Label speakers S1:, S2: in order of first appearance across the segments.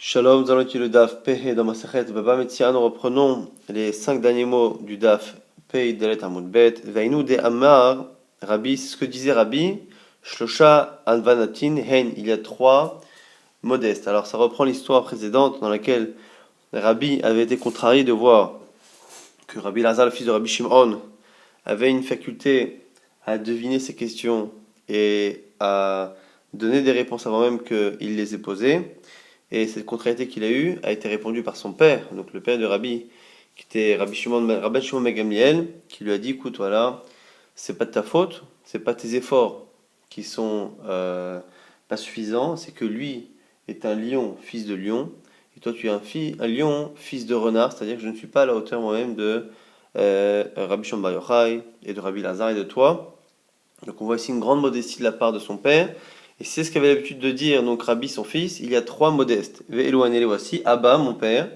S1: Shalom, nous allons étudier le Daf Pehe dans Masechet Baba Metzia. Nous reprenons les 5 derniers mots du Daf Pehe Delet Amud Bet. Veinu de Amar, Rabbi, c'est ce que disait Rabbi, Shlosha Anvanatin Hein, il y a 3 modestes. Alors ça reprend l'histoire précédente dans laquelle Rabbi avait été contrarié de voir que Rabbi Lazar, le fils de Rabbi Shimon, avait une faculté à deviner ses questions et à donner des réponses avant même qu'il les ait posées. Et cette contrariété qu'il a eue a été répondue par son père, donc le père de Rabbi, qui était Rabbi Shimon ben Gamliel, qui lui a dit, écoute, voilà, c'est pas de ta faute, c'est pas tes efforts qui sont pas suffisants, c'est que lui est un lion, fils de lion, et toi tu es un lion, fils de renard, c'est-à-dire que je ne suis pas à la hauteur moi-même de Rabbi Shimon Bar Yochai et de Rabbi Lazar et de toi. Donc on voit ici une grande modestie de la part de son père. Et c'est ce qu'avait l'habitude de dire donc Rabbi son fils. Il y a 3 modestes. Ve'elouan et voici Abba mon père,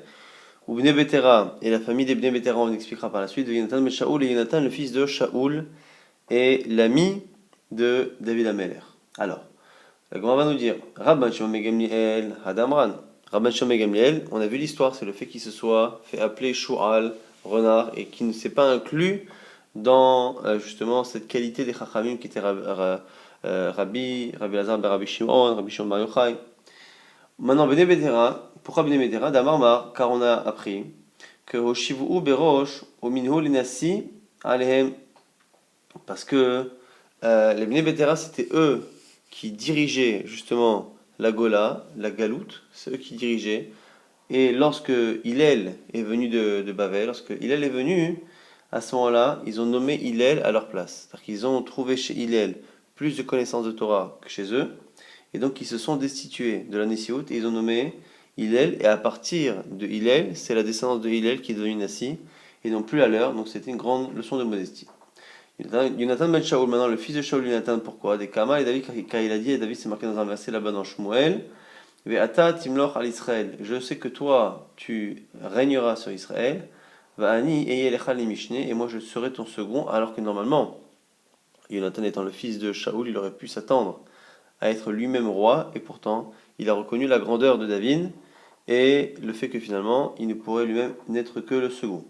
S1: ou Bnei Betera et la famille des Bnei Betera, on expliquera par la suite. Yonatan ben Shaoul et Yonatan le fils de Shaoul et l'ami de David Ameler. Alors, la Gemara va nous dire Rabban Shimon ben Gamliel Hadamran. Rabban Shimon ben Gamliel, on a vu l'histoire, c'est le fait qu'il se soit fait appeler Shu'al, renard, et qui ne s'est pas inclus dans justement cette qualité des Chachamim qui étaient Rabbi Lazar, Rabbi Shimon Bar Yochai. Maintenant, Bnei Betera, pourquoi Bnei Betera Damarmar, car on a appris que Hoshivu Berosh, au Minhu Linasi, Alehem, parce que les Bnei Betera, c'était eux qui dirigeaient justement la Gola, la Galoute, c'est eux qui dirigeaient. Et lorsque Hillel est venu de Bavel, lorsque Hillel est venu, à ce moment-là, ils ont nommé Hillel à leur place. C'est-à-dire qu'ils ont trouvé chez Hillel plus de connaissances de Torah que chez eux. Et donc ils se sont destitués de la Nessiout et ils ont nommé Hillel. Et à partir de Hillel, c'est la descendance de Hillel qui est devenue Nassi et non plus à l'heure. Donc c'était une grande leçon de modestie. Yonatan ben Shaoul, maintenant le fils de Shaoul, Yonatan, pourquoi Des Kama et David, car il a dit, et David c'est marqué dans un verset là-bas dans Shmuel, Ve'ata timloch al Israël, je sais que toi tu régneras sur Israël, Va'ani eyelecha li mishne, et moi je serai ton second, alors que normalement, Yonatan étant le fils de Shaoul, il aurait pu s'attendre à être lui-même roi, et pourtant il a reconnu la grandeur de David et le fait que finalement il ne pourrait lui-même n'être que le second.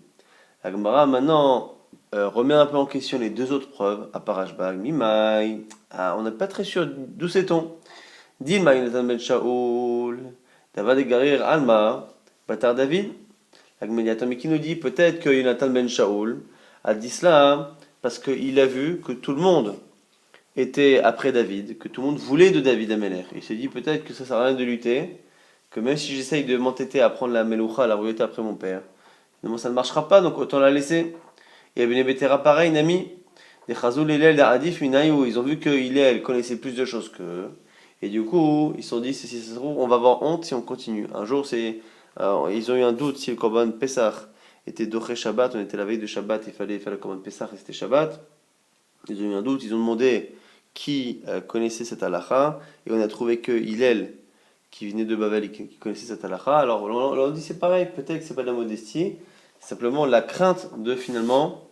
S1: La Gemara maintenant remet un peu en question les deux autres preuves, à Parashbag, Mimai, on n'est pas très sûr d'où sait-on. Dilma Yonatan ben Shaoul, Davad Garir Alma, Batar David. Mais qui nous dit peut-être que Yonatan ben Shaoul a dit cela parce qu'il a vu que tout le monde était après David, que tout le monde voulait de David Améler. Il s'est dit peut-être que ça sert à rien de lutter, que même si j'essaye de m'entêter à prendre la Meloucha, la royauté après mon père, non, ça ne marchera pas, donc autant la laisser. Et Ibn Betera pareil, Nami, des Chazoul Hillel Adif Minayou, ils ont vu que Hillel connaissait plus de choses qu'eux. Et du coup, ils se sont dit, si ça se trouve, on va avoir honte si on continue. Un jour, ils ont eu un doute si le Korban Pessah était Doché Shabbat, on était la veille de Shabbat, il fallait faire le Korban Pessah et c'était Shabbat. Ils ont eu un doute, ils ont demandé qui connaissait cette halakha, et on a trouvé que Hillel, qui venait de Babel et qui connaissait cette halakha. Alors on leur dit c'est pareil, peut-être que c'est pas de la modestie, c'est simplement la crainte de finalement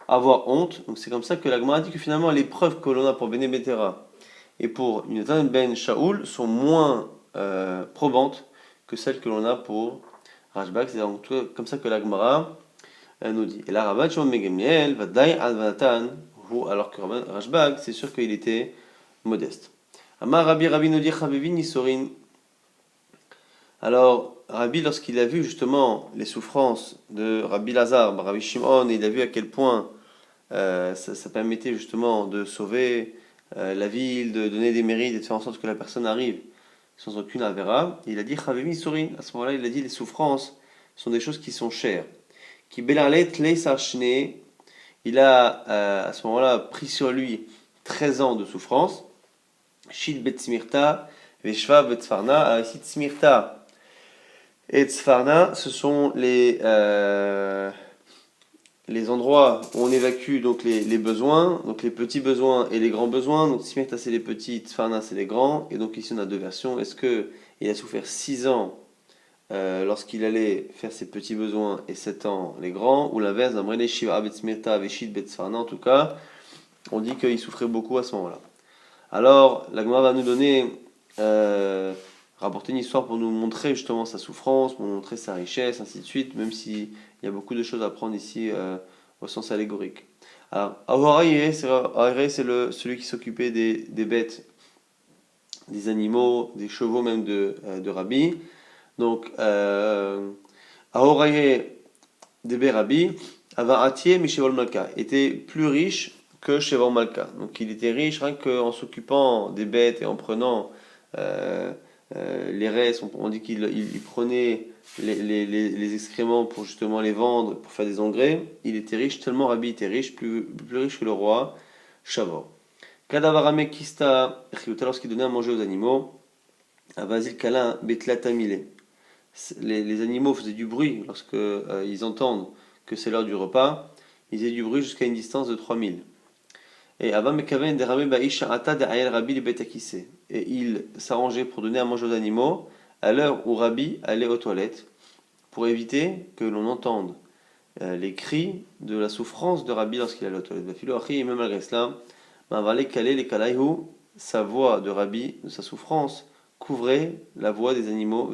S1: avoir honte. Donc c'est comme ça que la Gemara dit que finalement les preuves que l'on a pour Bnei Betera et pour Yonatan ben Shaoul sont moins probantes que celles que l'on a pour Rashbag. C'est donc comme ça que la Gemara nous dit. Et là, Rabban Shimon ben Gamliel va dai al Vanatan, alors que Rashbag, c'est sûr qu'il était modeste. Amar Rabbi nous dit Chavivi Nisorin. Alors, Rabbi, lorsqu'il a vu justement les souffrances de Rabbi Lazar, Rabbi Shimon, il a vu à quel point ça permettait justement de sauver la ville, de donner des mérites et de faire en sorte que la personne arrive sans aucune avéra. Il a dit Chavivi Nisorin. À ce moment-là, il a dit les souffrances sont des choses qui sont chères. Qui Belalet Leisachne, il a à ce moment-là pris sur lui 13 ans de souffrance. Shid Bet Smirta, Veshva Bet Sfarna. Ici, Smirta et Tzfarna, ce sont les endroits où on évacue donc les besoins, donc les petits besoins et les grands besoins. Donc Smirta c'est les petits, Tzfarna c'est les grands. Et donc ici on a deux versions. Est-ce qu'il a souffert 6 ans lorsqu'il allait faire ses petits besoins et 7 ans les grands, ou l'inverse, en tout cas, on dit qu'il souffrait beaucoup à ce moment-là. Alors, la Gemara va nous donner rapporter une histoire pour nous montrer justement sa souffrance, pour nous montrer sa richesse, ainsi de suite, même s'il y a beaucoup de choses à prendre ici au sens allégorique. Alors, Ahoraïe, c'est celui qui s'occupait des bêtes, des animaux, des chevaux même de Rabbi. Donc, Ahoraïe de Rabbi, Avaratie Mishevol Malka, était plus riche que Shevol Malka. Donc, il était riche rien qu'en s'occupant des bêtes et en prenant euh, les restes. On dit qu'il prenait les excréments pour justement les vendre, pour faire des engrais. Il était riche, tellement Rabbi était riche, plus riche que le roi Shavor. Kadavarame Kista, lorsqu'il donnait à manger aux animaux, Avazil Kala Betlatamile. Les animaux faisaient du bruit lorsque ils entendent que c'est l'heure du repas. Ils faisaient du bruit jusqu'à une distance de 3000. Et il s'arrangeait pour donner à manger aux animaux à l'heure où Rabbi allait aux toilettes pour éviter que l'on entende les cris de la souffrance de Rabbi lorsqu'il allait aux toilettes. Et même malgré cela, sa voix de Rabbi, de sa souffrance, couvrait la voix des animaux.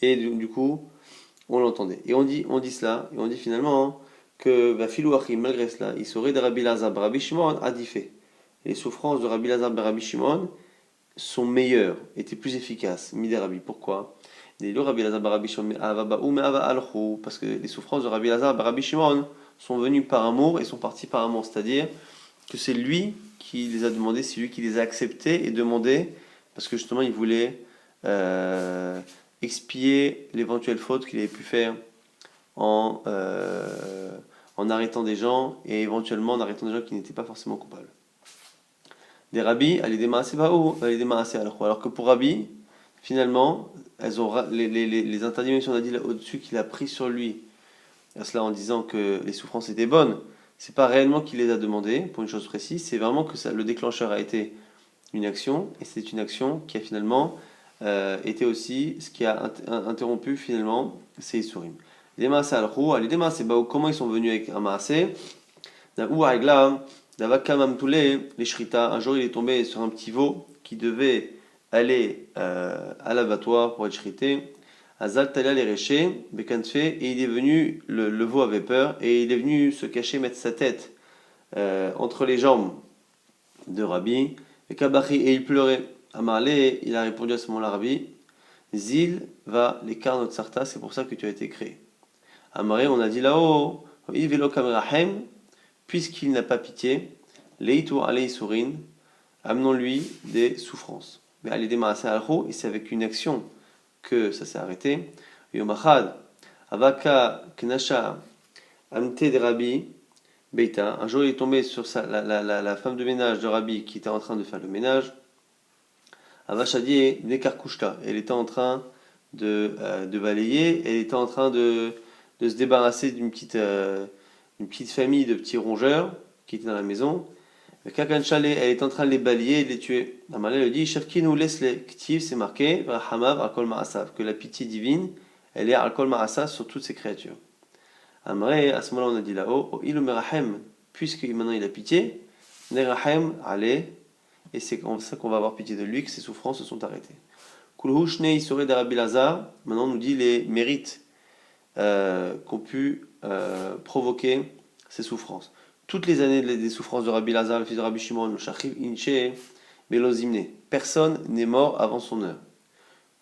S1: Et du coup, on l'entendait. Et on dit cela, et on dit finalement que malgré cela, il serait de Rabbi Lazar Rabbi Shimon adifé. Les souffrances de Rabbi Lazar Rabbi Shimon sont meilleures, étaient plus efficaces. Midé Rabbi. Pourquoi? Parce que les souffrances de Rabbi Lazar Rabbi Shimon sont venues par amour et sont parties par amour. C'est-à-dire que c'est lui qui les a demandés, c'est lui qui les a acceptés et demandés, parce que justement il voulait expier l'éventuelle faute qu'il avait pu faire en, en arrêtant des gens et éventuellement en arrêtant des gens qui n'étaient pas forcément coupables. Des rabbis, alors que pour Rabbi, finalement, elles ont les interdictions, on a dit là, au-dessus qu'il a pris sur lui, à cela en disant que les souffrances étaient bonnes, c'est pas réellement qu'il les a demandées pour une chose précise, c'est vraiment que le déclencheur a été une action, et c'est une action qui a finalement été aussi ce qui a interrompu finalement ces Isurim. Les Maasé al-Khou, les Maasé Baou, comment ils sont venus avec un Maasé? Ou Aigla, Davakam Toulé, les Shrita, un jour il est tombé sur un petit veau qui devait aller à l'abattoir pour être shrité. Azal Tala les Réchés, Bekanfe, et il est venu, le veau avait peur, et il est venu se cacher, mettre sa tête entre les jambes de Rabbi, et il pleurait. Amarlé, il a répondu à ce moment-là, Rabbi, Zil va les karnot sarta, c'est pour ça que tu as été créé. Amaré, on a dit là-haut, Ivelo kamerahem, puisqu'il n'a pas pitié, leitu alei surin, amenons-lui des souffrances. Mais allez démarrer al-Kho, et c'est avec une action que ça s'est arrêté. Yomachad, avaka knasha, amte de Rabbi, Beita. Un jour, il est tombé sur la femme de ménage de Rabbi qui était en train de faire le ménage. Avachadi Nekarkushta. Elle était en train de balayer, elle était en train de se débarrasser d'une petite famille de petits rongeurs qui étaient dans la maison. Kakanchale, elle est en train de les balayer et de les tuer. Amalé le dit Shafkinu laisse les ktiv, c'est marqué, Hamav Alkol Ma'asav, que la pitié divine, elle est Alkol Ma'asav sur toutes ces créatures. Amré, à ce moment-là, on a dit là-haut, il merahem, puisque maintenant il a pitié, nerahem, allez, et c'est comme ça qu'on va avoir pitié de lui, que ses souffrances se sont arrêtées. Kulhushne, il serait d'Arabi Lazar, maintenant on nous dit les mérites qu'ont pu provoquer ces souffrances. Toutes les années des souffrances de Rabbi Lazar, le fils de Rabbi Shimon, le Shachiv Inche, Belozimne, personne n'est mort avant son heure.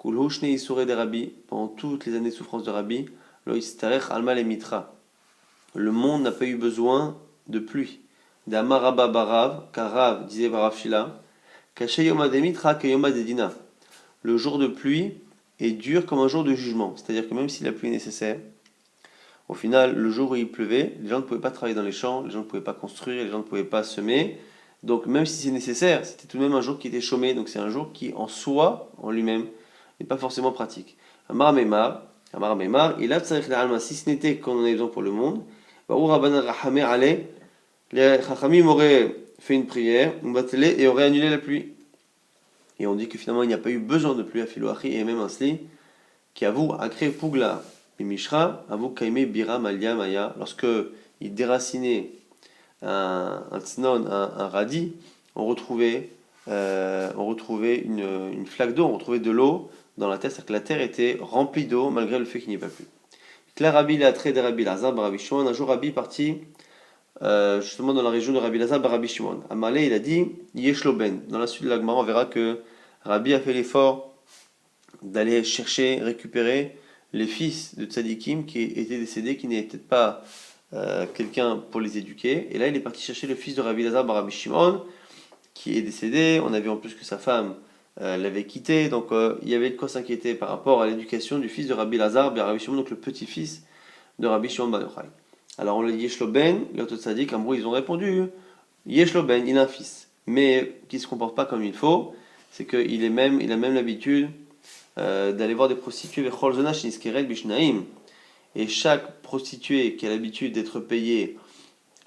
S1: Kulhushne, il serait des Rabbi, pendant toutes les années de souffrance de Rabbi, Loïstarech Alma et Mitra. Le monde n'a pas eu besoin de pluie. D'amaraba barav, car Rav disait Barav Shila, Kaché Yoma de Mitra, Kayoma de Dina. Le jour de pluie est dur comme un jour de jugement. C'est-à-dire que même si la pluie est nécessaire, au final, le jour où il pleuvait, les gens ne pouvaient pas travailler dans les champs, les gens ne pouvaient pas construire, les gens ne pouvaient pas semer. Donc même si c'est nécessaire, c'était tout de même un jour qui était chômé. Donc c'est un jour qui, en soi, en lui-même, n'est pas forcément pratique. Amar Memar, il a si ce n'était qu'on en avait besoin pour le monde, les Chachamim auraient fait une prière, et auraient annulé la pluie. Et on dit que finalement il n'y a pas eu besoin de pluie à Filoachi, et même un sli, qui avoue à créer Pugla et Mishra, avoue Kaime Bira Malia Maya, lorsque il déracinait un tsnon, un radis, on retrouvait on retrouvait une flaque d'eau, on retrouvait de l'eau dans la terre, c'est-à-dire que la terre était remplie d'eau malgré le fait qu'il n'y ait pas plu. Là, Rabbi Latré de Rabbi Lazar, Rabbi Shimon, un jour Rabbi est parti justement dans la région de Rabbi Lazar, Rabbi Shimon. À Malé, il a dit Yeshloben. Dans la suite de l'Agmara, on verra que Rabbi a fait l'effort d'aller chercher, récupérer les fils de Tzadikim qui étaient décédés, qui n'étaient peut-être pas quelqu'un pour les éduquer. Et là, il est parti chercher le fils de Rabbi Lazar, Rabbi Shimon, qui est décédé. On a vu en plus que sa femme l'avait quitté. Donc, il y avait de quoi s'inquiéter par rapport à l'éducation du fils de Rabbi Lazar, Rabbi Shimon, donc le petit-fils de Rabbi Shimon Ben Yochai. Alors, on lui dit Yeshloben, l'autre Tzadik, en gros, ils ont répondu Yeshloben, il a un fils, mais qui ne se comporte pas comme il faut. C'est qu'il a même l'habitude d'aller voir des prostituées et chaque prostituée qui a l'habitude d'être payée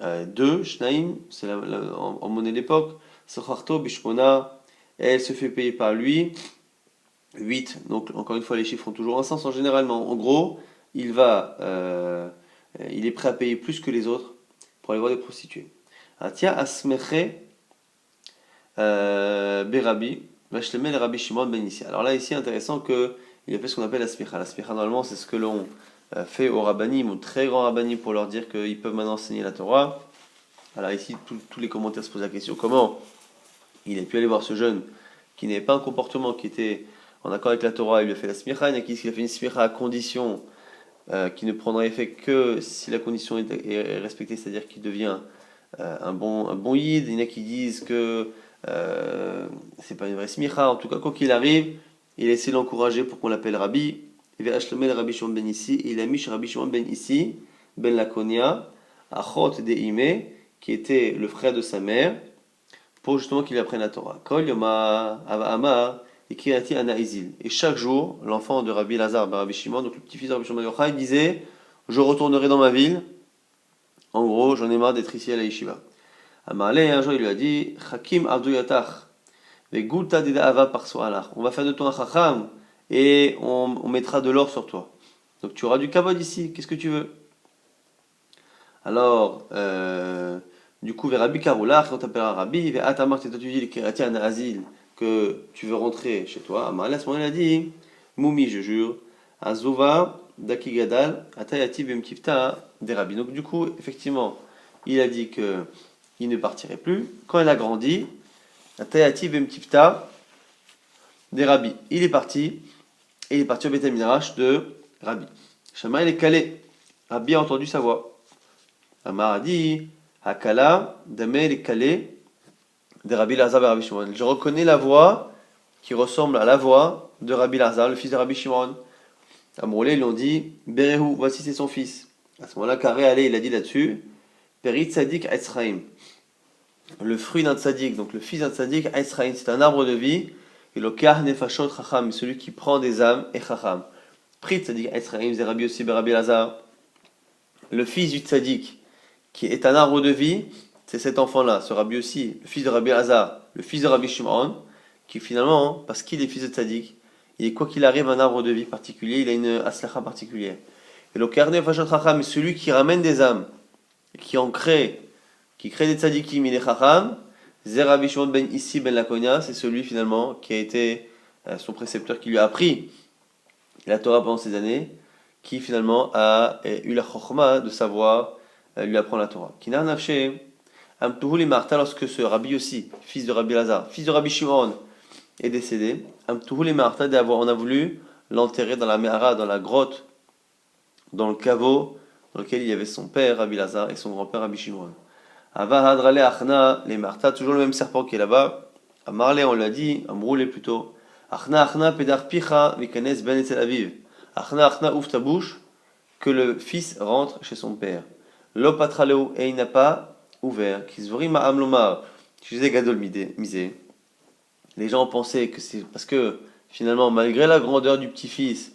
S1: 2 shnaim, c'est en monnaie d'époque, socharto bishpona, elle se fait payer par lui 8. Donc encore une fois les chiffres ont toujours un sens généralement. En gros, il est prêt à payer plus que les autres pour aller voir des prostituées. Atia asmeche berabi vashlemel Rabbi Shimon ben Issi. Alors là ici intéressant que il a fait ce qu'on appelle la smicha. La smicha normalement c'est ce que l'on fait aux rabbanim, aux très grands rabbanim pour leur dire qu'ils peuvent maintenant enseigner la Torah. Alors ici tous les commentaires se posent la question comment il a pu aller voir ce jeune qui n'avait pas un comportement qui était en accord avec la Torah, il lui a fait la smicha. Il y en a qui disent qu'il a fait une smicha à condition qui ne prendra effet que si la condition est respectée, c'est-à-dire qu'il devient un bon yid. Il y en a qui disent que c'est pas une vraie smicha. En tout cas, quoi qu'il arrive, il a essayé de l'encourager pour qu'on l'appelle Rabbi. Il va acheter Rabbi Shimon ben Issi. Et il a mis chez Rabbi Shimon ben Issi, ben Lakonia, Achot de Ime, qui était le frère de sa mère, pour justement qu'il apprenne la Torah. Kol Yoma Ama et Kirati Anaizil. Et chaque jour, l'enfant de Rabbi Lazar, Rabbi Shimon, donc le petit-fils de Rabbi Shimon ben Yochai, disait je retournerai dans ma ville. En gros, j'en ai marre d'être ici à la yeshiva. Amalé, un jour, il lui a dit Hakim Abdou Yatach, Vegulta Dida Ava Parsoalach. On va faire de toi un chacham et on mettra de l'or sur toi. Donc tu auras du kavod ici, qu'est-ce que tu veux? Alors, du coup, vers Rabbi Karoulach, on t'appellera Rabbi, vers Atamar, tu dis le Kirati Anazil, que tu veux rentrer chez toi. Amalé, à ce moment-là, il a dit Moumi, je jure, Azova, Dakigadal, Atayati Bemkifta, des Rabbi. Donc, du coup, effectivement, il a dit que il ne partirait plus. Quand il a grandi, Atayati Bemkifta, des Rabbi. Il est parti, et il est parti au Beth Midrash de Rabbi. Shama, il est calé. Rabbi a entendu sa voix. Amar a dit Hakala, Damé, il est calé, de Rabbi Lazar et Rabbi Shimon. Je reconnais la voix qui ressemble à la voix de Rabbi Lazar, le fils de Rabbi Shimon. À Mourlé, ils lui ont dit Berehu, voici c'est son fils. À ce moment-là, Karé allait, il a dit là-dessus Perit Tzadik Etzraim. Le fruit d'un tzadik, donc le fils d'un tzadik, Etzraim, c'est un arbre de vie. Et le kar nefashot chacham, celui qui prend des âmes et chacham. Prit tzadik Etzraim, c'est Rabbi aussi Rabbi Lazar. Le fils du tzadik, qui est un arbre de vie, c'est cet enfant-là, ce Rabbi aussi, le fils de Rabbi Lazar, le fils de Rabbi Shimon, qui finalement, parce qu'il est fils de tzadik, il est quoi qu'il arrive un arbre de vie particulier, il a une aslacha particulière. Et le karne fashot chacham, celui qui ramène des âmes, qui crée des tzadikim, il est chacham. Zer Rabbi Shimon ben Issi ben Lakonia, c'est celui finalement qui a été son précepteur, qui lui a appris la Torah pendant ces années, qui finalement a eu la chokhma de savoir lui apprendre la Torah. Kinar nafshe amtuhu marta, lorsque ce Rabbi aussi, fils de Rabbi Lazar, fils de Rabbi Shimon, est décédé, amtuhu marta, on a voulu l'enterrer dans la Mehara, dans la grotte, dans le caveau dans lequel il y avait son père Rabbi Lazar et son grand-père Rabbi Shimon. Ava hadrale achna les marta, toujours le même serpent qui est là-bas. À Marley, on l'a dit, à Mroulé plutôt. Achna achna pedar picha vikanes ben Etzel Aviv. Achna achna ouvre ta bouche, que le fils rentre chez son père. Lo patraleu, et il n'a pas ouvert. Kizvori ma'am lomar. Je disais gadol misé. Les gens pensaient que c'est parce que finalement, malgré la grandeur du petit-fils,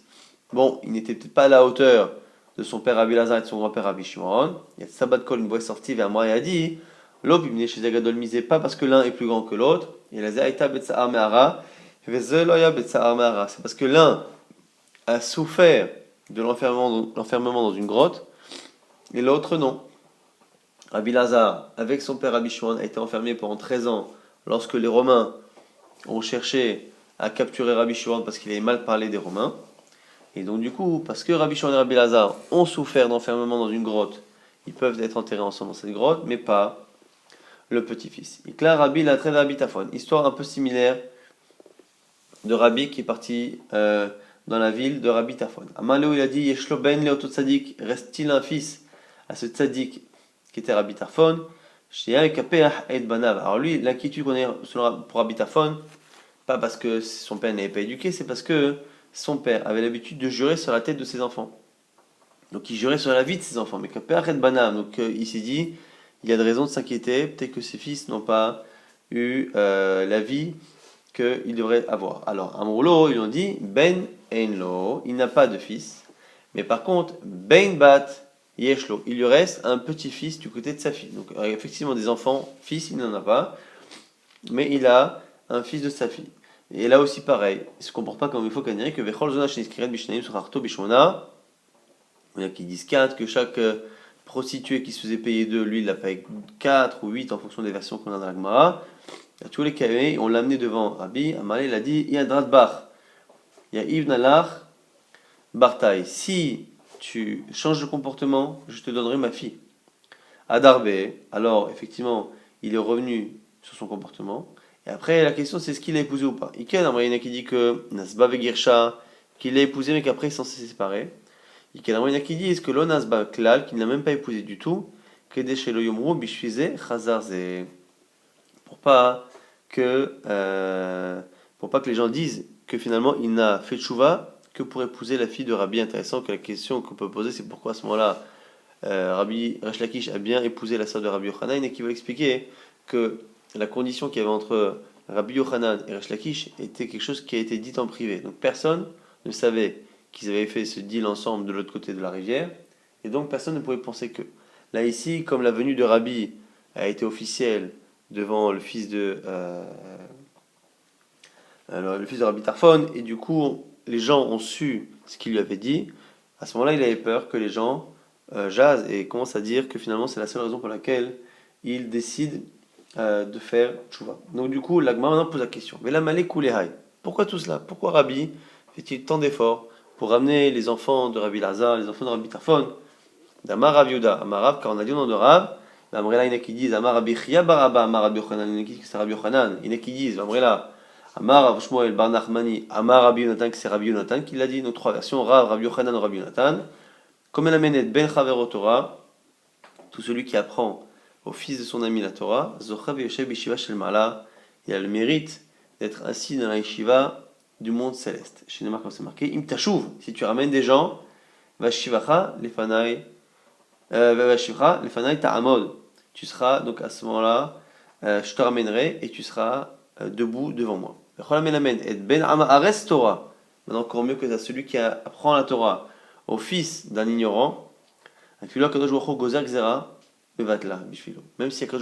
S1: bon, il n'était peut-être pas à la hauteur de son père Rabbi Lazar et de son grand-père Rabbi Shimon. Il y a Sabbat Kol, une voix est sortie vers moi et a dit L'obimné chez Zagadol misé, pas parce que l'un est plus grand que l'autre. Et la Zaïta Betsa'ar Me'ara, Vezeloya Betsa'ar Me'ara. C'est parce que l'un a souffert de l'enfermement dans une grotte et l'autre non. Rabbi Lazar, avec son père Rabbi Shimon, a été enfermé pendant 13 ans lorsque les Romains ont cherché à capturer Rabbi Shimon parce qu'il avait mal parlé des Romains. Et donc du coup, parce que Rabbi Shimon et Rabbi Lazare ont souffert d'enfermement dans une grotte, ils peuvent être enterrés ensemble dans cette grotte, mais pas le petit-fils. Et là, Rabbi l'a traité de Rabbi Tafon. Histoire un peu similaire de Rabbi qui est parti dans la ville de Rabbi Tafon. Amaleo, il a dit, Yeshlo ben leoto tzadik, reste-t-il un fils à ce tzadik qui était Rabbi Tafon? Alors lui, l'inquiétude qu'on a pour Rabbi Tafon, pas parce que son père n'avait pas éduqué, c'est parce que son père avait l'habitude de jurer sur la tête de ses enfants. Donc il jurait sur la vie de ses enfants. Mais donc il s'est dit, il y a de raisons de s'inquiéter, peut-être que ses fils n'ont pas eu la vie qu'il devrait avoir. Alors, Amroulo, ils ont dit, Ben Enlo, il n'a pas de fils. Mais par contre, Ben Bat Yeshlo, il lui reste un petit-fils du côté de sa fille. Donc effectivement, des enfants, fils, il n'en a pas. Mais il a un fils de sa fille. Et là aussi, pareil, il ne se comporte pas comme il faut qu'on dirait que Vechol Zona Sheniskiret Bishnaim Surarto Bishona. Il y en a qui disent 4, que chaque prostituée qui se faisait payer 2, lui, il l'a payé 4 ou 8 en fonction des versions qu'on a dans la Gemara. À tous les cas, on l'a amené devant Rabbi. Amalé, il a dit il y a Dradbar, il y a Ibn Alach, Bartaï. Si tu changes de comportement, je te donnerai ma fille. Adarbe, alors effectivement, il est revenu sur son comportement. Et après, la question c'est est-ce qu'il a épousé ou pas. Iken, il y en a qui dit que Nasba Vegirsha, qu'il l'a épousé mais qu'après il s'en s'est séparé. Iken, il y en a qui dit est-ce que l'Onasba Klal, qu'il n'a même pas épousé du tout, que Deshelo Yomru Bishfize Chazarze. Pour pas que les gens disent que finalement il n'a fait tchouva que pour épouser la fille de Rabbi. Intéressant que la question qu'on peut poser c'est pourquoi à ce moment-là Rabbi Resh Lakish a bien épousé la sœur de Rabbi Yochanan et qui va expliquer que la condition qu'il y avait entre Rabbi Yochanan et Resh Lakish était quelque chose qui a été dit en privé. Donc personne ne savait qu'ils avaient fait ce deal ensemble de l'autre côté de la rivière et donc personne ne pouvait penser que. Là ici, comme la venue de Rabbi a été officielle devant le fils de Rabbi Tarfon, et du coup les gens ont su ce qu'il lui avait dit. À ce moment-là, il avait peur que les gens jasent et commencent à dire que finalement c'est la seule raison pour laquelle il décide de faire tchouva. Donc du coup, l'Agma maintenant pose la question. Mais la malé koulehai. Pourquoi tout cela? Pourquoi Rabbi fait-il tant d'efforts pour ramener les enfants de Rabbi Lazar, les enfants de Rabbi Tarfon, d'Amar Rav Yuda, Amar Rav, car on a dit au nom de Rav. L'Amrela, il y en a qui disent Amar Rabbi Chia Baraba, Amar Rabbi Yochanan, il y en a qui disent que c'est Rabbi Yochanan, il y en a qui disent l'Amrela, Amar Rav Shmuel Bar Nachmani, Amar Rabbi Yonatan, que c'est Rabbi Yonatan qui l'a dit, nos trois versions, Rav, Rabbi Yochanan, Rabbi Yonatan. Comme elle amène Ben Chaver Torah, tout celui qui apprend au fils de son ami la Torah, Zochav Yoshev Bishiva Shel Mala, il a le mérite d'être assis dans la yeshiva du monde céleste. Chez Neymar, comme c'est marqué, Im Tashuv, si tu ramènes des gens, Vashivacha, Lefanai, Vashivacha, Lefanai Ta'amod. Tu seras donc à ce moment-là, je te ramènerai et tu seras debout devant moi. Maintenant, encore mieux que ça, celui qui apprend la Torah au fils d'un ignorant, même si Akadosh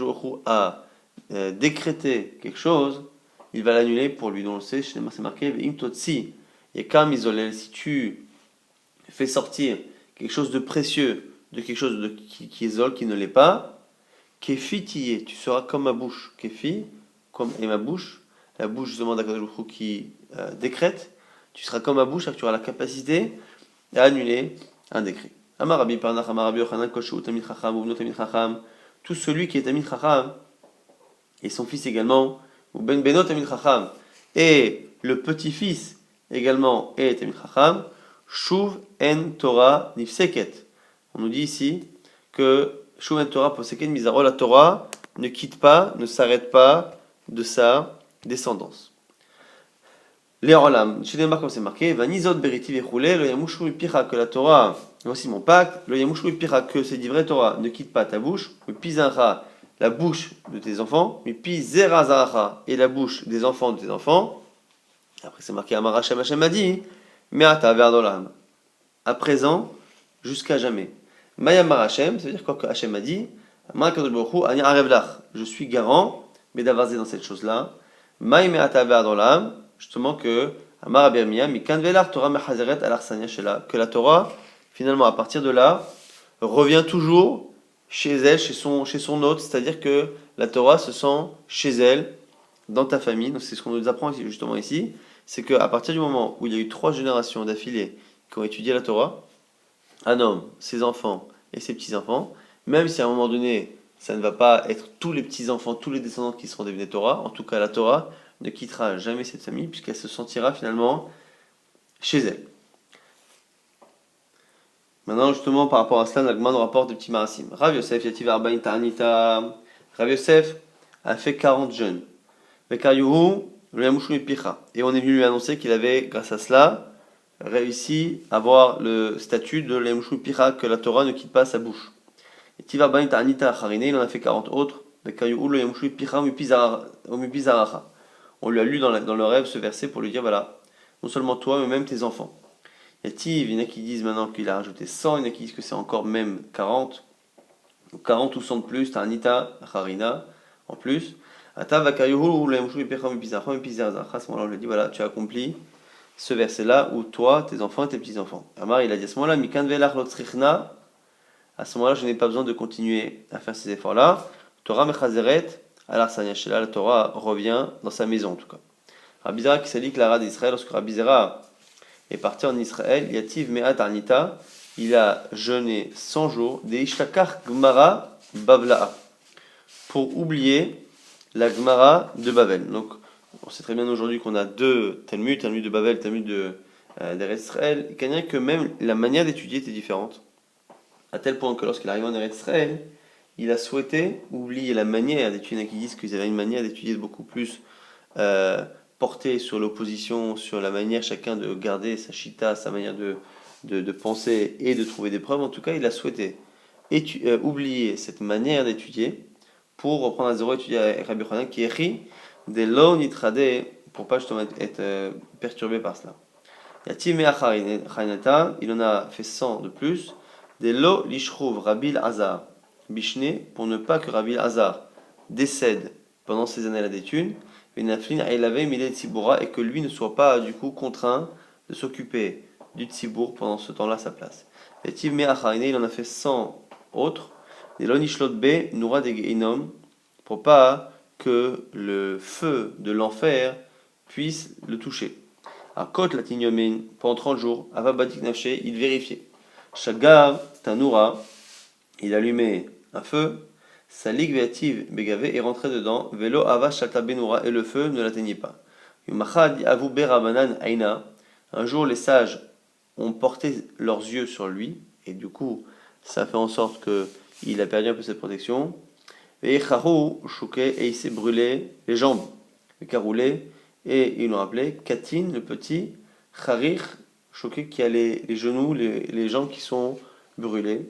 S1: Baruch Hu a décrété quelque chose, il va l'annuler pour lui. Donc on le sait, chez les c'est marqué, et comme si tu fais sortir quelque chose de précieux de quelque chose qui isole, qui ne l'est pas, Kefi tiye, tu seras comme ma bouche. Kefi, comme est ma bouche, la bouche justement d'Akadosh Baruch Hu qui décrète, tu seras comme ma bouche, tu auras la capacité à annuler un décret. Amar Rabbi Parnach, Amar Rabbi Yochanan, Koshu Tamid Chacham, Ubno Tamid Chacham, tout celui qui est Tamid Chacham, et son fils également, ou Ben Beno Tamid Chacham, et le petit-fils également est Tamid Chacham, Shuv En Torah Nifseket. On nous dit ici que Shuv En Torah Poseket Mizaro, la Torah ne quitte pas, ne s'arrête pas de sa descendance. Les Olam, chez les marques comme c'est marqué, Vanizot Beriti Vechule, le Yamushu Pira, que la Torah, voici mon pacte, le Yamushu Pira, que c'est dit vrai Torah, ne quitte pas ta bouche, le Pizancha, la bouche de tes enfants, mais Pizera Zaracha, et la bouche des enfants de tes enfants. Après c'est marqué Amar Hashem, Hashem a dit, Me'ata Verdolam, à présent, jusqu'à jamais. Mayamar Hashem, ça veut dire quoi que Hashem a dit, je suis garant, mais d'avancer dans cette chose-là. May Me'ata Verdolam, justement que Amar Abirmia, Torah Mechazeret al Shela, que la Torah, finalement, à partir de là, revient toujours chez elle, chez son hôte, c'est-à-dire que la Torah se sent chez elle, dans ta famille, donc c'est ce qu'on nous apprend justement ici, c'est qu'à partir du moment où il y a eu 3 générations d'affilée qui ont étudié la Torah, un homme, ses enfants et ses petits-enfants, même si à un moment donné, ça ne va pas être tous les petits-enfants, tous les descendants qui seront devenus Torah, en tout cas la Torah ne quittera jamais cette famille puisqu'elle se sentira finalement chez elle. Maintenant, justement, par rapport à cela, Nagman nous rapporte des petits marasim. Rav Yosef Yativ Arba'in Ta'anita. Rav Yosef a fait 40 jeûnes. Vekayuhu le Yamushu Picha. Et on est venu lui annoncer qu'il avait, grâce à cela, réussi à avoir le statut de Yamushu Picha, que la Torah ne quitte pas sa bouche. Yativ Arba'in Ta'anita Acharine, il en a fait 40 autres. Vekayuhu le Yamushu Picha Umipizaracha. On lui a lu dans le rêve ce verset pour lui dire voilà, non seulement toi, mais même tes enfants. Yativ, il y en a qui disent maintenant qu'il a rajouté 100, il y en a qui disent que c'est encore même 40. 40 ou 100 de plus, t'as Anita, Harina, en plus. À ce moment-là, on lui dit voilà, tu as accompli ce verset-là où toi, tes enfants et tes petits-enfants. Amar, il a dit à ce moment-là, à ce moment-là, je n'ai pas besoin de continuer à faire ces efforts-là. Torah mechazeret, alors la Torah revient dans sa maison en tout cas. Rabbi Zera qui s'est dit que la Ra d'Israël, lorsque Rabbi Zera est parti en Israël, Yativ Me'at Arnita, il a jeûné 100 jours, des Ishlakar Gmara Bavla'a, pour oublier la Gmara de Babel. Donc, on sait très bien aujourd'hui qu'on a 2 Talmuds, Talmud de Babel, Talmud d'Eretz Israël, et qu'il y a que même la manière d'étudier était différente, à tel point que lorsqu'il arrive en Eretz Israël, il a souhaité oublier la manière d'étudier. Il y en a qui disent qu'ils avaient une manière d'étudier beaucoup plus portée sur l'opposition, sur la manière chacun de garder sa chita, sa manière de penser et de trouver des preuves. En tout cas, il a souhaité oublier cette manière d'étudier pour reprendre à zéro, étudier avec Rabbi Yochanan qui écrit des lo nitrade pour pas justement être perturbé par cela. Yatim Charinata, il en a fait 100 de plus. Des lo lishrouv Rabbi Hazar Bishne pour ne pas que Rabbi Hazar décède pendant ces années-là d'études. Venaflin Ailave Milé Tzibura et que lui ne soit pas du coup contraint de s'occuper du Tzibour pendant ce temps-là à sa place. Yatim Me'acharine, il en a fait 100 autres. Des lo nishlot be Noura de Geinom pour pas que le feu de l'enfer puisse le toucher. À Kot Latinyomin, pendant 30 jours, Avabadik Nafshe, il vérifiait. Shagar Tanura, il allumait un feu, Salik Veativ Begave est rentré dedans, Velo Ava Shalta Benura, et le feu ne l'atteignait pas. Yumachad Avu Berabanan Aina, un jour les sages ont porté leurs yeux sur lui, et du coup, ça fait en sorte qu'il a perdu un peu cette protection. Et il s'est brûlé les jambes, le caroulé, et ils l'ont appelé Katin, le petit, Charir, choqué qui a les genoux, les jambes qui sont brûlées.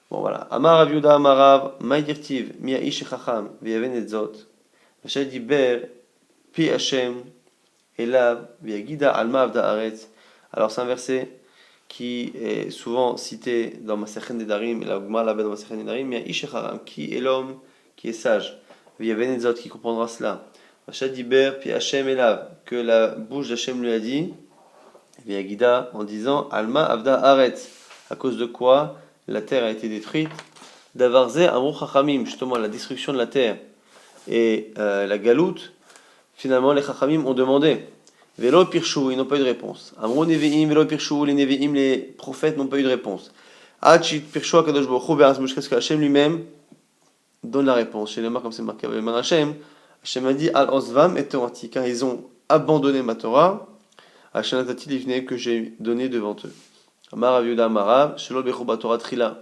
S1: Bon voilà. Amar Rav Yuda Amarav, Maïdirtiv, Mia'ish Chacham, Viaven Etzot, Vachal Diber, Pi Hashem, Elav, Viagida Alma Avda Aretz. Alors c'est un verset qui est souvent cité dans Masechet Nedarim, et la Gemara l'avait dans Masechet Nedarim, Mia'ish Chacham, qui est l'homme qui est sage. Viaven Etzot, qui comprendra cela. Vachal Diber, Pi Hashem Elav, que la bouche d'Hachem lui a dit, Viagida, en disant Alma Avda Aretz, à cause de quoi la terre a été détruite. Davarze Amrou Chachamim, justement la destruction de la terre et la galoute, finalement les Chachamim ont demandé. Velo Pirchou, ils n'ont pas eu de réponse. Amrou Nevi'im, Velo Pirchou, les Nevi'im, les prophètes n'ont pas eu de réponse. Hachit Pirchou Akadosh Baruch Hu, Be'azmush, qu'est-ce que Hachem lui-même donne la réponse. Chez les marques comme c'est marqué avec Hachem, Hachem a dit Al Osvam et Torati, car ils ont abandonné ma Torah. Hachem a dit que j'ai donné devant eux. Amar Rav Yuda Amarav, Shelo Bechuba Torah Trila.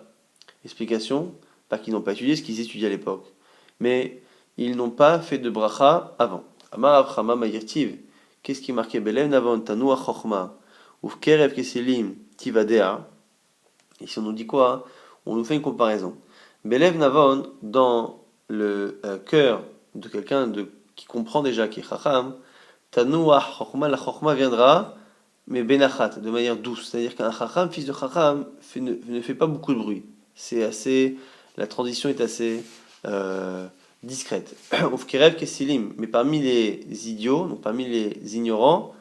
S1: Explication, pas qu'ils n'ont pas étudié ce qu'ils étudiaient à l'époque, mais ils n'ont pas fait de bracha avant. Amar Rav Chama Mayirtiv, qu'est-ce qui est marqué Belev Navon Tanua Chochma, Uf Kerev Keselim Tivadea. Ici on nous dit quoi? On nous fait une comparaison. Belev Navon, dans le cœur de quelqu'un qui comprend déjà, qui est Chacham, Tanua Chochma, la Chochma viendra mais benachat, de manière douce. C'est-à-dire qu'un chacham, fils de chacham, ne fait pas beaucoup de bruit. La transition est assez discrète. Ufkerev kesilim, mais parmi les idiots, donc parmi les ignorants,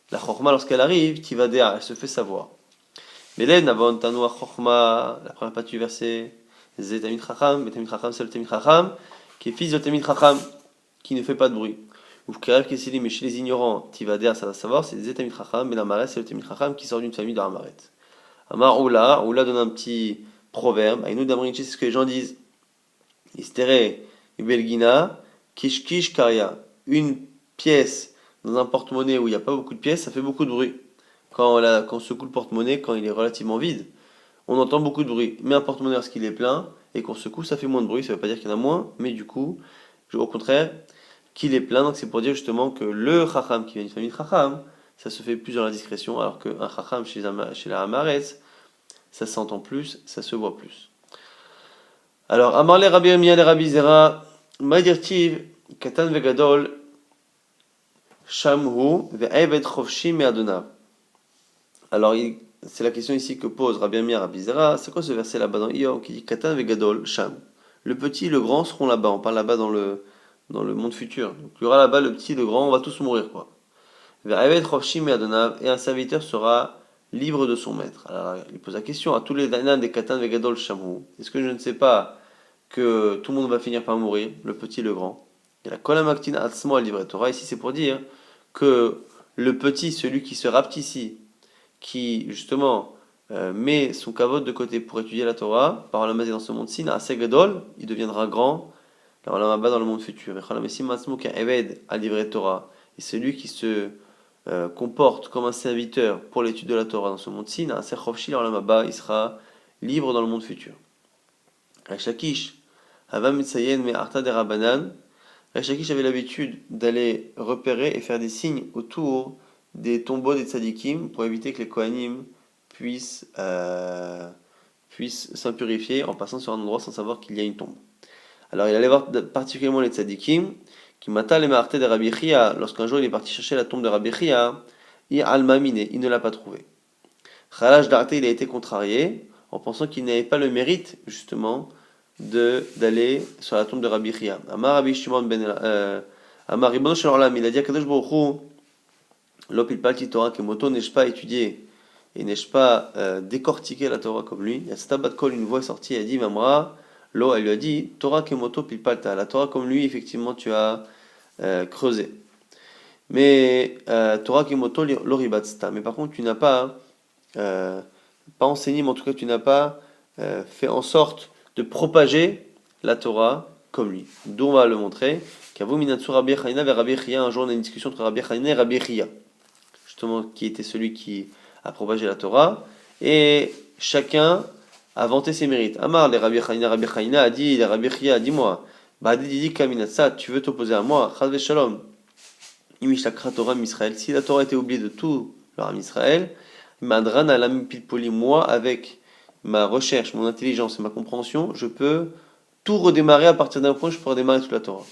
S1: la chorma, lorsqu'elle arrive, tivadea, elle se fait savoir. L'élève navon tanua chorma, la première partie du verset, zetamid chacham, betamid chacham, c'est le tamid chacham, qui est fils de tamid chacham, qui ne fait pas de bruit. Ou Kerev Kessilim, mais chez les ignorants, Tivader, ça va savoir, c'est des Tamid Chacham, Ben Amaret, c'est le Tamid Chacham qui sort d'une famille de Amaret. Amar Oula donne un petit proverbe, Aïnou Damrinchi, c'est ce que les gens disent. Istere, Belgina, Kish Kish Karia. Une pièce dans un porte-monnaie où il n'y a pas beaucoup de pièces, ça fait beaucoup de bruit. Quand on secoue le porte-monnaie, quand il est relativement vide, on entend beaucoup de bruit. Mais un porte-monnaie, lorsqu'il est plein et qu'on secoue, ça fait moins de bruit. Ça ne veut pas dire qu'il y en a moins, mais du coup, au contraire, qu'il est plein. Donc c'est pour dire justement que le Chacham qui vient d'une famille de Chacham, ça se fait plus dans la discrétion, alors qu'un Chacham chez la Hamaretz, ça s'entend plus, ça se voit plus. Alors, Amar le Rabbi Amiya le Rabbi Zera, Madirtiv, Katan vegadol, Shamhu, ve'eved chofshi me'adonav. Alors, c'est la question ici que pose Rabbi Amiya Rabbi Zera. C'est quoi ce verset là-bas dans Iyov qui dit Katan vegadol, Sham. Le petit et le grand seront là-bas. On parle là-bas dans le monde futur. Donc, il y aura là-bas le petit, le grand, on va tous mourir quoi. Ve'eved chofshi me'adonav, et un serviteur sera libre de son maître. Alors, il pose la question à tous les danan des Katan vegadol, Shamhu. Est-ce que je ne sais pas que tout le monde va finir par mourir, le petit et le grand. Et la Kolamaktin Atzmo al livret Torah, ici c'est pour dire que le petit, celui qui se rapte ici, qui justement met son kavod de côté pour étudier la Torah, par la dans ce monde-ci, Gadol, il deviendra grand, dans le monde futur. Et celui qui se comporte comme un serviteur pour l'étude de la Torah dans ce monde-ci, il sera libre dans le monde futur. Rechakish, Havam Mitsayen me Arta de Rabanan. Rechakish avait l'habitude d'aller repérer et faire des signes autour des tombeaux des tzadikim pour éviter que les Kohanim puissent s'impurifier en passant sur un endroit sans savoir qu'il y a une tombe. Alors il allait voir particulièrement les tzadikim qui mata les Ma'arta de Rabbi Chia. Lorsqu'un jour il est parti chercher la tombe de Rabbi Chia, il ne l'a pas trouvé. Khalash Darte, il a été contrarié en pensant qu'il n'avait pas le mérite justement d'aller sur la tombe de Rabbi Chia. Amar Rabbi Shimon Amar Ribono Shel Olam, il a dit à Kadosh Baruch Hu, Lo pilpalti Torah kemoto, n'ai-je pas étudié et n'ai-je pas décortiqué la Torah comme lui. Yastabat Kol, une voix est sortie, elle a dit Mamra, Lo, elle lui a dit Torah kemoto pilpalta, la Torah comme lui, effectivement tu as creusé. Mais Torah kemoto loribatsta, mais par contre tu n'as pas enseigné, mais en tout cas tu n'as pas fait en sorte de propager la Torah comme lui. D'où on va le montrer. Kavou Minatsu Rabbi Chanina vers Rabbi Chia. Un jour on a une discussion entre Rabbi Chanina et Rabbi Chia, justement qui était celui qui a propagé la Torah, et chacun a vanté ses mérites. Amar les Rabbi Chanina a dit, les Rabbi Chia, dis-moi, Badidi Kaminatsa, tu veux t'opposer à moi, Chadve Shalom. Imishakra Torah Israël. Si la Torah était oubliée de tout le Ram Israël, Madran Alam Pilpoli, moi avec ma recherche, mon intelligence et ma compréhension, je peux tout redémarrer à partir d'un point, je peux redémarrer toute la Torah.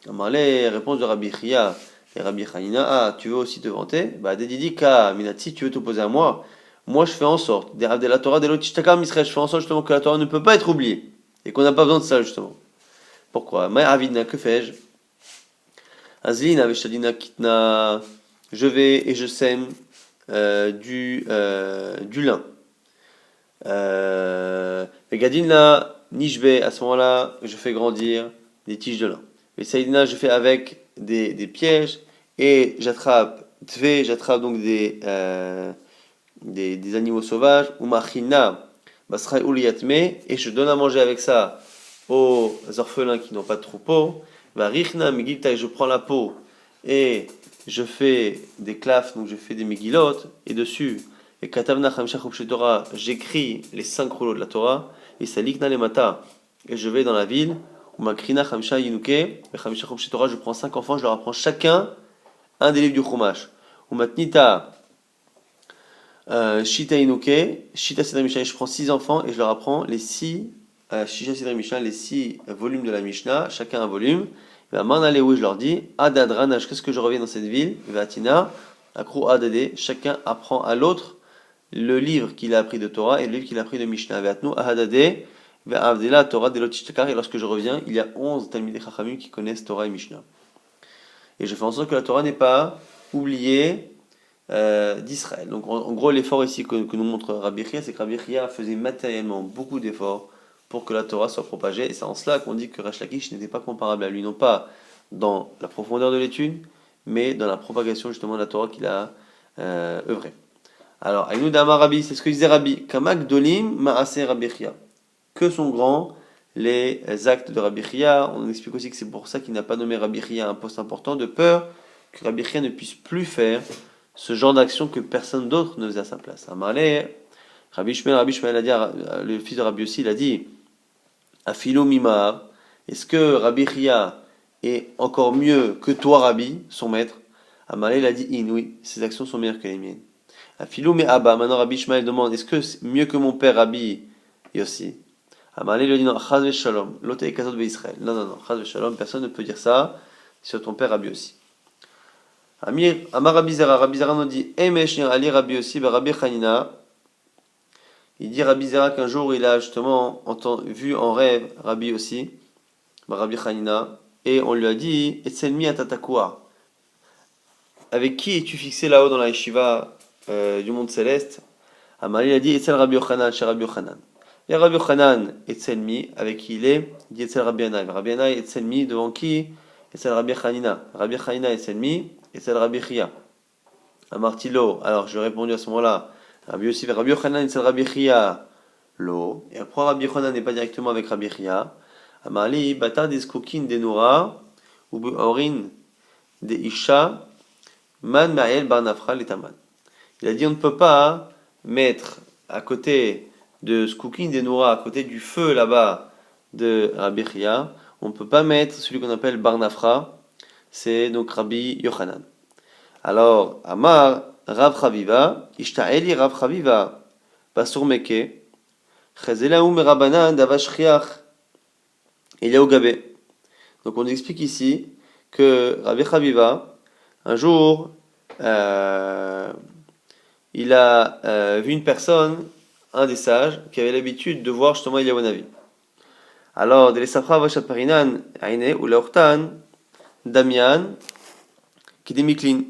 S1: Amarle, réponse de Rabbi Chia et Rabbi Chanina, ah, tu veux aussi te vanter? Bah, Dedidika, Minatsi, tu veux t'opposer à moi? Moi, je fais en sorte, de la Torah, je fais en sorte justement que la Torah ne peut pas être oubliée et qu'on n'a pas besoin de ça justement. Pourquoi? Ma Avidna, que fais-je? Azlina, Veshtadina, Kitna, je vais et je sème du lin. Vegadina nishbe, à ce moment-là, je fais grandir des tiges de lin. Et Saïdina, je fais avec des pièges et j'attrape donc des animaux sauvages. Ou machina, basra uliyatme, et je donne à manger avec ça aux orphelins qui n'ont pas de troupeau. Varichna megilta, et je prends la peau et je fais des clafs, donc je fais des megilotes, et dessus, et katavna chamsha chupshe Torah, j'écris les 5 rouleaux de la Torah, et salikna lemata, et je vais dans la ville, ou makrina chamsha yinuke, et chamsha chupshe Torah, je prends 5 enfants, je leur apprends chacun un des livres du chumash. Ou matnita shita yinuke, shita sedra mishnah, je prends 6 enfants, et je leur apprends les 6 Shisha Sidra Mishnah, les 6 volumes de la Mishnah, chacun un volume. Je leur dis, Adadran, qu'est-ce que je reviens dans cette ville? Vatina, Akru Adade, chacun apprend à l'autre le livre qu'il a appris de Torah et le livre qu'il a appris de Mishnah. Vatnu Ahadade, Avdela Torah Delotishtakar, et lorsque je reviens, il y a 11 Talmidei Chachamim qui connaissent Torah et Mishnah. Et je fais en sorte que la Torah n'est pas oubliée d'Israël. Donc en gros, l'effort ici que nous montre Rabbi Chia, c'est que Rabbi Chia faisait matériellement beaucoup d'efforts pour que la Torah soit propagée, et c'est en cela qu'on dit que Resh Lakish n'était pas comparable à lui, non pas dans la profondeur de l'étude, mais dans la propagation justement de la Torah qu'il a œuvré. Alors, Aïnou Dama Rabbi, c'est ce que disait Rabbi. Kamak Dolim Maase Rabbi Chia. Que sont grands les actes de Rabbi Chia. On explique aussi que c'est pour ça qu'il n'a pas nommé Rabbi Chia à un poste important, de peur que Rabbi Chia ne puisse plus faire ce genre d'action que personne d'autre ne faisait à sa place. Amalé, Rabbi Shmuel a dit, le fils de Rabbi aussi, il a dit, Afilo Mimar, est-ce que Rabbi Chia est encore mieux que toi, Rabbi, son maître? Amalé, il a dit, oui, ses actions sont meilleures que les miennes. Afilo mais Abba, maintenant Rabbi Shmuel demande, est-ce que c'est mieux que mon père Rabbi Yossi? Amalé lui dit, non, Chaz Shalom, l'autre est Kazot Israël. Non, Chaz Shalom, personne ne peut dire ça sur ton père Rabbi Yossi. Amar Rabbi Zera nous dit, Emesh Ali Rabbi Yossi, Rabbi Chanina. Il dit Rabbi Zera qu'un jour il a justement vu en rêve Rabbi aussi, Rabbi Chanina, et on lui a dit Etzelmi atatakua. Avec qui es-tu fixé là-haut dans la yeshiva du monde céleste? Amali a dit Etzel Rabbi Yochanan, chez Rabbi Yochanan. Et Rabbi Yochanan, Etzelmi, avec qui il est, il dit Etzel Rabbi Anai. Rabbi Anai, Etzelmi, devant qui? Etzel Rabbi Chanina. Rabbi Chanina, Etzelmi, Etzel Rabbi Chia. Amartilo, alors je lui ai répondu à ce moment-là Rabbi Yossi, Rabbi Yochanan, Etzel Rabbi Chia. Lo. Et pourquoi Rabbi Yochanan n'est pas directement avec Rabbi Chia? Amali, Bata des Skokin des Noura, ou Orin des Isha, Man Mael Barnafra l'Etaman. Il a dit on ne peut pas mettre à côté de Skokin des Noura, à côté du feu là-bas de Rabbi Chia, on ne peut pas mettre celui qu'on appelle Barnafra, c'est donc Rabbi Yochanan. Alors, Amar, Rav Chaviva, Ishta'eli Rav Chaviva, Basur Meke, donc on explique ici que Rabbi Chaviva, un jour, il a vu une personne, un des sages, qui avait l'habitude de voir justement Eliyahu Hanavi. Alors, de l'Esafra Vashaparinan, Aine ou Laortan, Damian, qui démiklin.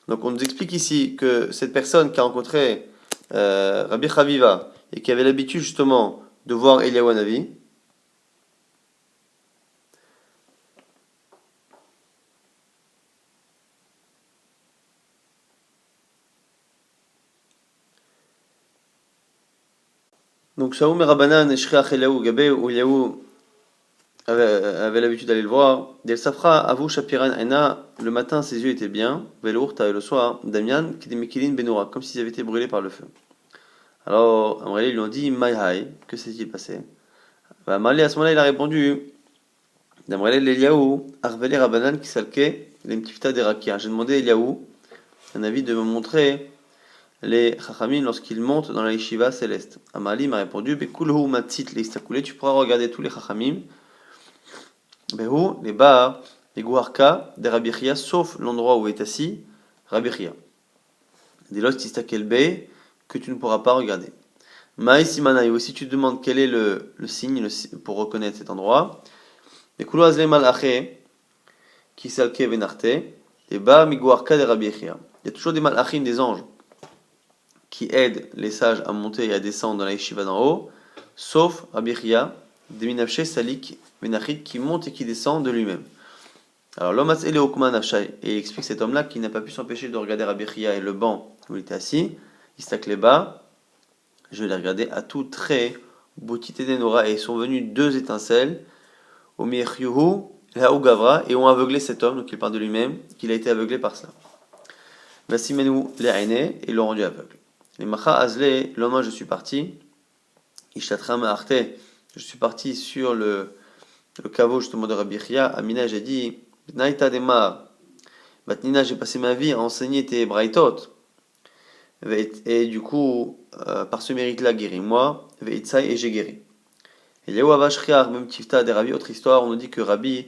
S1: Donc on nous explique ici que cette personne qui a rencontré Rabbi Chaviva, et qui avait l'habitude justement de voir Eliyahu Hanavi, donc Shaoum et Rabbanan et Shriach Eliyahu Gabé, où Eliyahu avait l'habitude d'aller le voir, Del Safra Avou Shapiran Ena, le matin ses yeux étaient bien, Velourta et le soir, Damian Kidemikilin Benora, comme s'ils avaient été brûlés par le feu. Alors, Amrali lui ont dit, Maïhaï, que s'est-il passé? Amrali à ce moment-là il a répondu, D'Amrali l'Eliyahu, Arveli Rabbanan Kisalke, Lemtifta Derakia. J'ai demandé à Eliyahu un avis de me montrer les Chachamim lorsqu'ils montent dans la yeshiva céleste. Amali m'a répondu, Bekulhu Matzit Leistakoulé, tu pourras regarder tous les Chachamim, Behu, les Ba'a, les Guarka, des Rabbi Chia, sauf l'endroit où est assis Rabbi Chia. Dilos Tistakel Be, que tu ne pourras pas regarder. Maï Simanaï, si tu demandes quel est le signe pour reconnaître cet endroit, Bekulhu Azle Malaché, Kisalke Venarte, les Ba'a Miguarka des Rabbi Chia. Il y a toujours des malachim, des anges, qui aident les sages à monter et à descendre dans la yeshiva d'en haut, sauf Rabbi Chia, des Minafshe Salik Menachid, qui monte et qui descend de lui-même. Alors l'homme et il explique cet homme-là qui n'a pas pu s'empêcher de regarder Rabbi Chia et le banc où il était assis, il stack les bas, je l'ai regardé à tout trait, Boutité Denora, et ils sont venus deux étincelles, au Mirhyuhu, la Gavra, et ont aveuglé cet homme, donc il parle de lui-même, qu'il a été aveuglé par cela. Vassimenu les Aînés, et l'ont rendu aveugle. Les Macha Azle, le lendemain je suis parti, Ishtatra Ma'arte, je suis parti sur le caveau justement de Rabbi Chia, Amina j'ai dit, Naïta Demar, Batnina j'ai passé ma vie à enseigner tes braïtot, et du coup, par ce mérite-là guéris-moi, Veitsai et j'ai guéri. Et Eliyahu Avashriar, même Tifta des Rabbi, autre histoire, on nous dit que Rabbi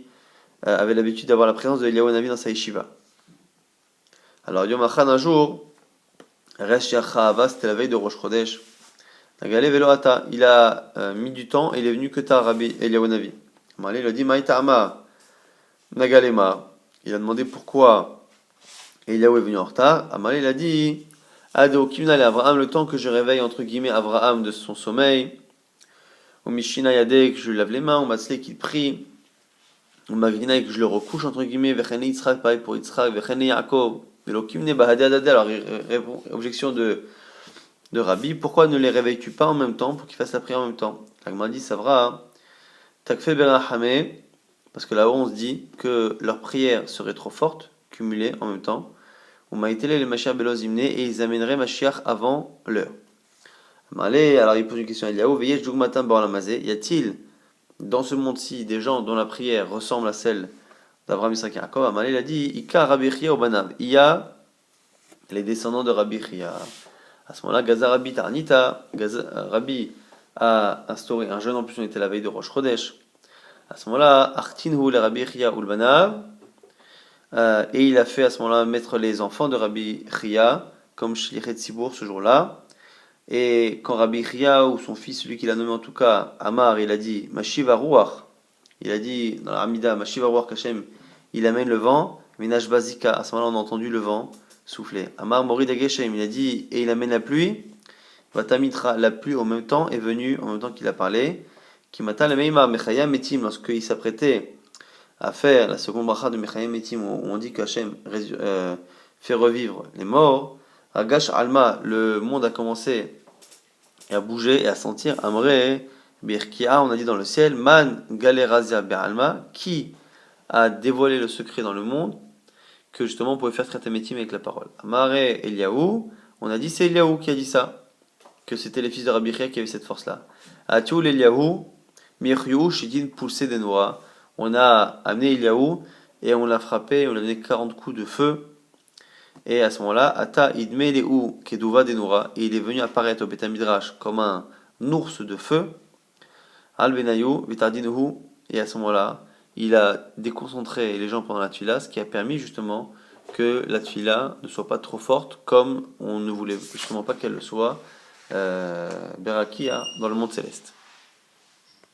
S1: avait l'habitude d'avoir la présence de Eliyahu Hanavi dans sa yeshiva. Alors Yom Achad un jour, Resh Yachava, c'était la veille de Rosh Chodesh, Nagale Veloata, il a mis du temps et il est venu que tard Rabbi Eliyahu Hanavi. Malé il a dit Maïtama Nagalema. Il a demandé pourquoi Eliyahu est venu en retard. Amalé il a dit Ado Kimnale Avraham, le temps que je réveille entre guillemets Avraham de son sommeil. Au Mishina Yadek, je lui lave les mains, au Matzle qu'il prie. Magrina et que je le recouche entre guillemets, Vechene Yitzhak, pareil pour Yitzhak, Vechene Yaakov, Velokim ne bahade adade. Alors, objection de Rabbi, pourquoi ne les réveilles-tu pas en même temps pour qu'ils fassent la prière en même temps? L'Agma dit, Savra, Takfe Berahame, parce que là-haut on se dit que leur prière serait trop forte, cumulée en même temps. Ou Maïtele les Mashiach Belozimne, et ils amèneraient Mashiach avant l'heure. Malé, alors il pose une question à Eliaou, Veyesh Djougmatin Boralamazé, y a-t-il dans ce monde-ci des gens dont la prière ressemble à celle d'Abraham, Isaac et Jacob? Amalé, il a dit, Ika Rabbi Chia au Banav, il y a les descendants de Rabbi Chia. À ce moment-là, Gaza Rabbi Tarnita, Rabbi a instauré un jeûne, en plus on était la veille de Rosh Chodesh. À ce moment-là, Artinhu le Rabbi Chia ou le Banav, et il a fait à ce moment-là mettre les enfants de Rabbi Chia comme Shlichet Tzibour ce jour-là. Et quand Rabbi Chia ou son fils, celui qu'il a nommé en tout cas, Amar, il a dit Mashiva Ruach, il a dit dans la Hamida Mashiva Ruach Kashem, il amène le vent, Minaj Bazika, à ce moment-là on a entendu le vent souffler. Amar Morid Ageshem, il a dit et il amène la pluie, Vatamitra, la pluie en même temps est venue, en même temps qu'il a parlé, Kimata le Meima Mechaya Metim, lorsqu'il s'apprêtait à faire la seconde bracha de Mechaya Metim, où on dit qu'Hachem fait revivre les morts, Agash Alma, le monde a commencé et à bouger et à sentir Amre Birkia, on a dit dans le ciel, Man Galerazia Beralma, qui a dévoilé le secret dans le monde, que justement on pouvait faire traiter Métim avec la parole. Amare Eliaou, on a dit c'est Eliaou qui a dit ça, que c'était les fils de Rabbi Chia qui avaient cette force-là. Atioul Eliaou, Miryu Shidin Pulse Denora, on a amené Eliaou et on l'a frappé, on lui a donné 40 coups de feu. Et à ce moment-là, Ata idme lehu keduva denura, et il est venu apparaître au Beth Midrash comme un ours de feu. Al benayu vitardinuhu, et à ce moment-là, il a déconcentré les gens pendant la tuila, ce qui a permis justement que la tuila ne soit pas trop forte, comme on ne voulait justement pas qu'elle le soit, Berakia, dans le monde céleste.